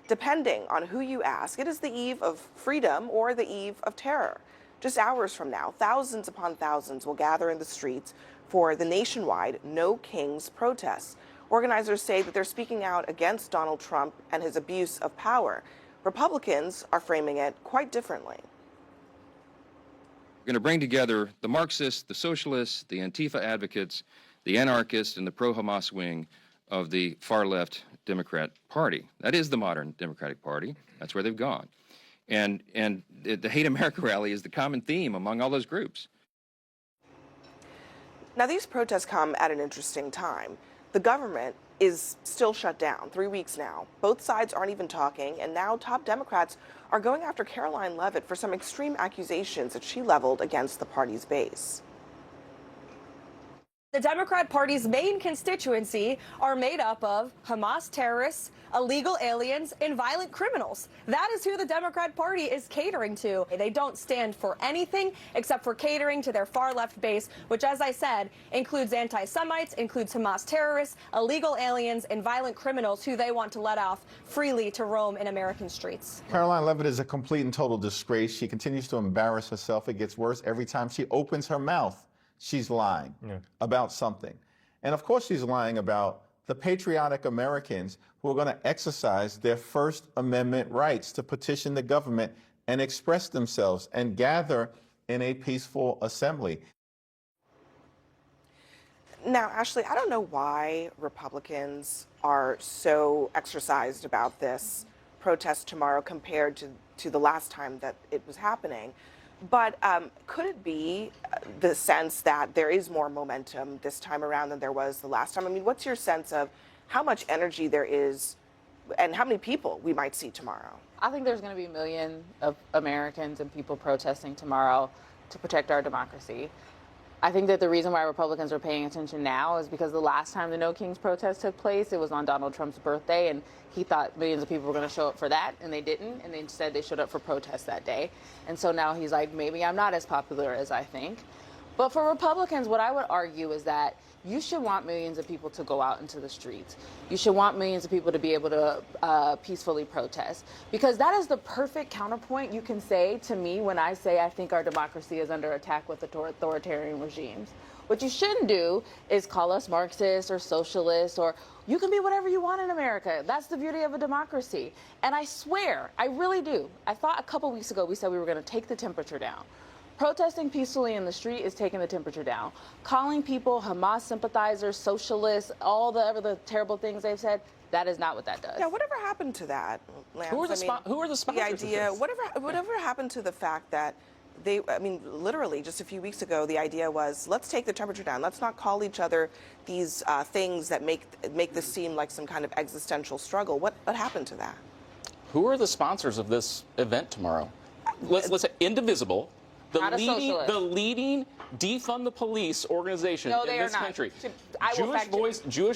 Depending on who you ask, it is the eve of freedom or the eve of terror. Just hours from now, thousands upon thousands will gather in the streets for the nationwide No Kings protests. Organizers say that they're speaking out against Donald Trump and his abuse of power. Republicans are framing it quite differently. We're going to bring together the Marxists, the socialists, the Antifa advocates, the anarchists, and the pro-Hamas wing of the far-left Democrat Party. That is the modern Democratic Party. That's where they've gone. And the Hate America rally is the common theme among all those groups. Now, these protests come at an interesting time. The government is still shut down, 3 weeks now. Both sides aren't even talking, and now top Democrats are going after Caroline Leavitt for some extreme accusations that she leveled against the party's base. The Democrat Party's main constituency are made up of Hamas terrorists, illegal aliens, and violent criminals. That is who the Democrat Party is catering to. They don't stand for anything except for catering to their far-left base, which, as I said, includes anti-Semites, includes Hamas terrorists, illegal aliens, and violent criminals who they want to let off freely to roam in American streets. Caroline Leavitt is a complete and total disgrace. She continues to embarrass herself. It gets worse every time she opens her mouth. She's lying about something. And of course she's lying about the patriotic Americans who are going to exercise their First Amendment rights to petition the government and express themselves and gather in a peaceful assembly. Now, Ashley, I don't know why Republicans are so exercised about this protest tomorrow compared to the last time that it was happening. But could it be the sense that there is more momentum this time around than there was the last time? I mean, what's your sense of how much energy there is and how many people we might see tomorrow? I think there's going to be a million of Americans and people protesting tomorrow to protect our democracy. I think that the reason why Republicans are paying attention now is because the last time the No Kings protest took place, it was on Donald Trump's birthday, and he thought millions of people were going to show up for that, and they didn't, and instead they showed up for protests that day. And so now he's like, maybe I'm not as popular as I think. But for Republicans, what I would argue is that you should want millions of people to go out into the streets. You should want millions of people to be able to peacefully protest, because that is the perfect counterpoint you can say to me when I say I think our democracy is under attack with authoritarian regimes. What you shouldn't do is call us Marxists or socialists, or you can be whatever you want in America. That's the beauty of a democracy. And I swear, I really do. I thought a couple weeks ago we said we were going to take the temperature down. Protesting peacefully in the street is taking the temperature down. Calling people Hamas sympathizers, socialists, all the other terrible things they've said, that is not what that does. Yeah, whatever happened to that, Lance? Who are the sponsors the idea, whatever happened to the fact that literally just a few weeks ago, the idea was, let's take the temperature down. Let's not call each other these things that make this seem like some kind of existential struggle. What happened to that? Who are the sponsors of this event tomorrow? Let's say Indivisible. The leading defund the police organization in this country. Jewish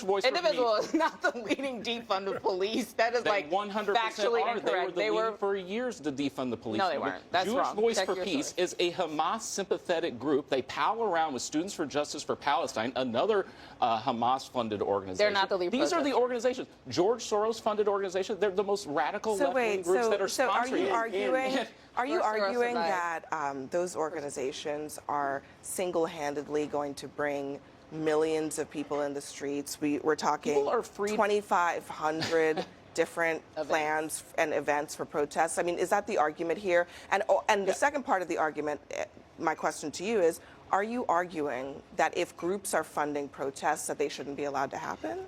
Voice. Indivisible is not the leading defund the police. That is like 100% factually are. incorrect. They were for years to defund the police. No, they weren't. That's Jewish wrong. Voice Check for your Peace source. is a Hamas sympathetic group. They pal around with Students for Justice for Palestine, another Hamas funded organization. They're not the lead These are the protesters. organizations. George Soros funded organizations. They're the most radical left-wing groups that are sponsoring it. Are you arguing that those organizations are single-handedly going to bring millions of people in the streets? We're talking 2,500 different plans and events for protests. I mean, is that the argument here? And the second part of the argument, my question to you is, are you arguing that if groups are funding protests that they shouldn't be allowed to happen?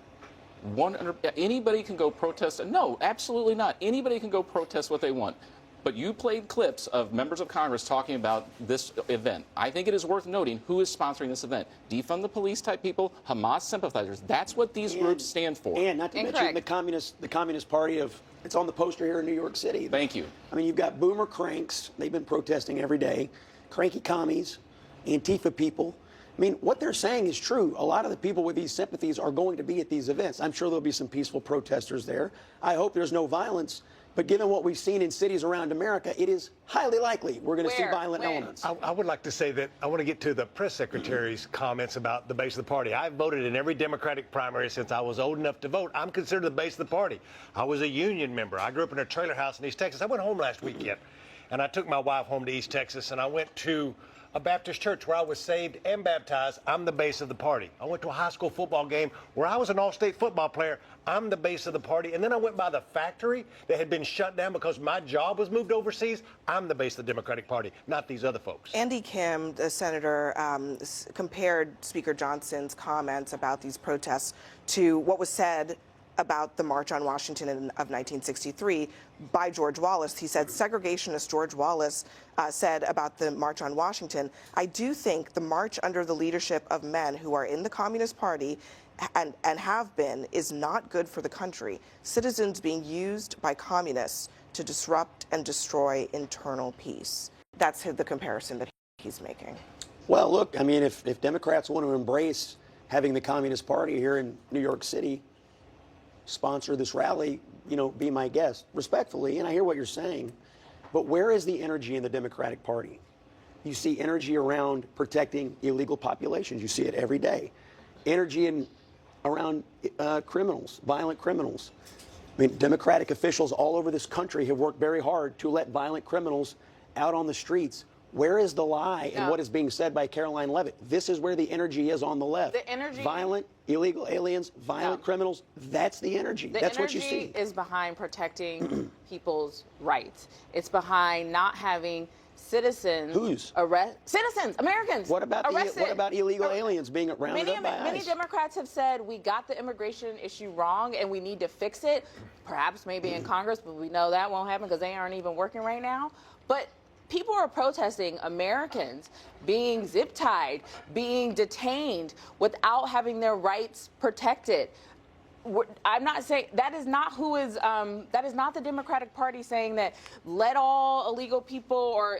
Anybody can go protest. No, absolutely not. Anybody can go protest what they want. But you played clips of members of Congress talking about this event. I think it is worth noting who is sponsoring this event. Defund the police type people, Hamas sympathizers. That's what these groups stand for. And not to mention the Communist Party it's on the poster here in New York City. Thank you. I mean, you've got boomer cranks. They've been protesting every day. Cranky commies, Antifa people. I mean, what they're saying is true. A lot of the people with these sympathies are going to be at these events. I'm sure there'll be some peaceful protesters there. I hope there's no violence. But given what we've seen in cities around America, it is highly likely we're going to see violent elements. I would like to say that I want to get to the press secretary's comments about the base of the party. I've voted in every Democratic primary since I was old enough to vote. I'm considered the base of the party. I was a union member. I grew up in a trailer house in East Texas. I went home last weekend, and I took my wife home to East Texas, and I went to a Baptist church where I was saved and baptized. I'm the base of the party. I went to a high school football game where I was an all-state football player. I'm the base of the party. And then I went by the factory that had been shut down because my job was moved overseas. I'm the base of the Democratic Party, not these other folks. Andy Kim, the senator, compared Speaker Johnson's comments about these protests to what was said about the March on Washington of 1963 by George Wallace. He said, segregationist George Wallace said about the March on Washington, I do think the march under the leadership of men who are in the Communist Party and have been is not good for the country. Citizens being used by communists to disrupt and destroy internal peace. That's the comparison that he's making. Well, look, I mean, if Democrats want to embrace having the Communist Party here in New York City sponsor this rally, you know, be my guest, respectfully, and I hear what you're saying, but where is the energy in the Democratic Party? You see energy around protecting illegal populations. You see it every day. Energy around criminals, violent criminals. I mean, Democratic officials all over this country have worked very hard to let violent criminals out on the streets. Where is the lie in what is being said by Caroline Leavitt? This is where the energy is on the left. The energy, violent, illegal aliens, violent criminals. That's the energy. That's what you see. The energy is behind protecting people's rights. It's behind not having citizens citizens, Americans. What about illegal aliens being rounded up by ICE? Many Democrats have said we got the immigration issue wrong and we need to fix it. Perhaps maybe in Congress, but we know that won't happen because they aren't even working right now. But people are protesting Americans being zip-tied, being detained without having their rights protected. I'm not saying that is not that is not the Democratic Party saying that let all illegal people or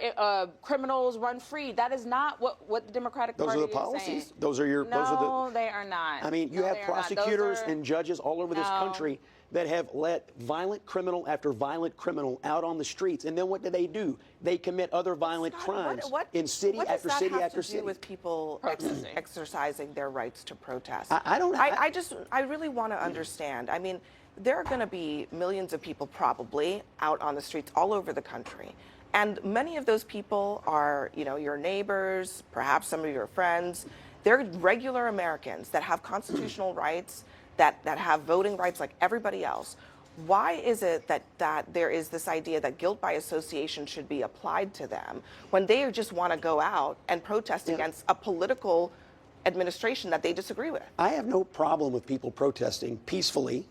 criminals run free. That is not what the Democratic Party is saying. Those are the policies? Those are your. No, they are not. I mean, you have prosecutors and judges all over this country that have let violent criminal after violent criminal out on the streets, and then what do? They commit other violent crimes in city after city after city. What does that have to do with people exercising their rights to protest? I really want to understand. I mean, there are going to be millions of people probably out on the streets all over the country. And many of those people are, you know, your neighbors, perhaps some of your friends. They're regular Americans that have constitutional rights, that have voting rights like everybody else. Why is it that there is this idea that guilt by association should be applied to them when they just want to go out and protest against a political administration that they disagree with? I have no problem with people protesting peacefully.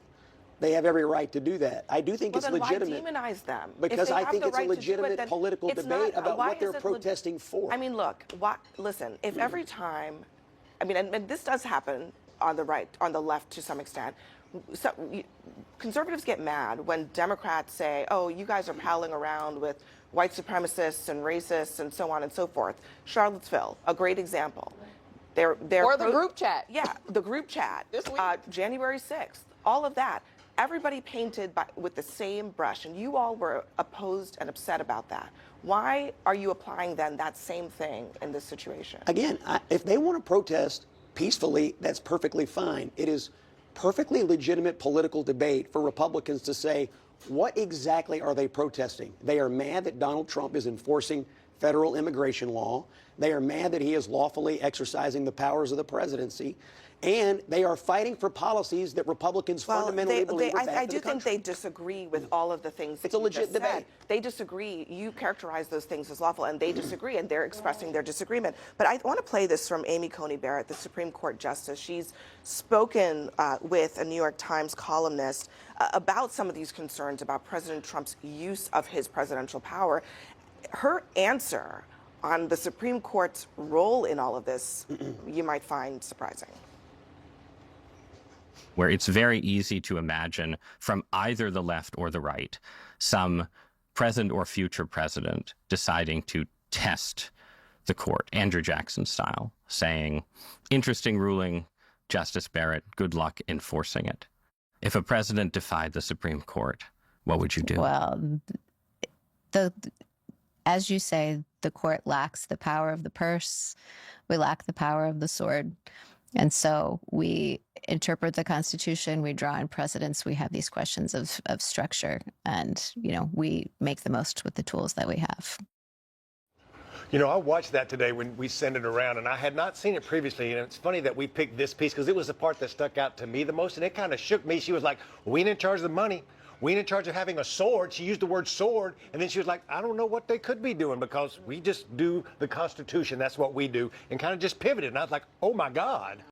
They have every right to do that. I do think it's legitimate. Why demonize them? Because I think it's a legitimate political debate about what they're protesting for. I mean, look, listen, if every time, I mean, and this does happen on the right, on the left to some extent. So, conservatives get mad when Democrats say, oh, you guys are palling around with white supremacists and racists and so on and so forth. Charlottesville, a great example. Or the group chat. Yeah, the group chat. This week. January 6th, all of that. Everybody painted with the same brush, and you all were opposed and upset about that. Why are you applying then that same thing in this situation? Again, if they want to protest peacefully, that's perfectly fine. It is perfectly legitimate political debate for Republicans to say, what exactly are they protesting? They are mad that Donald Trump is enforcing federal immigration law. They are mad that he is lawfully exercising the powers of the presidency. And they are fighting for policies that Republicans fundamentally believe are bad I for do the think country. they disagree with all of the things that It's a you legit just debate. said. They disagree. You characterize those things as lawful, and they disagree, and they're expressing their disagreement. But I want to play this from Amy Coney Barrett, the Supreme Court Justice. She's spoken with a New York Times columnist about some of these concerns about President Trump's use of his presidential power. Her answer on the Supreme Court's role in all of this, you might find surprising. Where it's very easy to imagine from either the left or the right, some present or future president deciding to test the court, Andrew Jackson style, saying, interesting ruling, Justice Barrett, good luck enforcing it. If a president defied the Supreme Court, what would you do? Well, as you say, the court lacks the power of the purse. We lack the power of the sword. And so we interpret the Constitution, we draw in precedents, we have these questions of structure, and, we make the most with the tools that we have. I watched that today when we sent it around, and I had not seen it previously. And it's funny that we picked this piece because it was the part that stuck out to me the most, and it kind of shook me. She was like, we ain't in charge of the money. We ain't in charge of having a sword. She used the word sword, and then she was like, I don't know what they could be doing because we just do the Constitution. That's what we do, and kind of just pivoted. And I was like, oh, my God.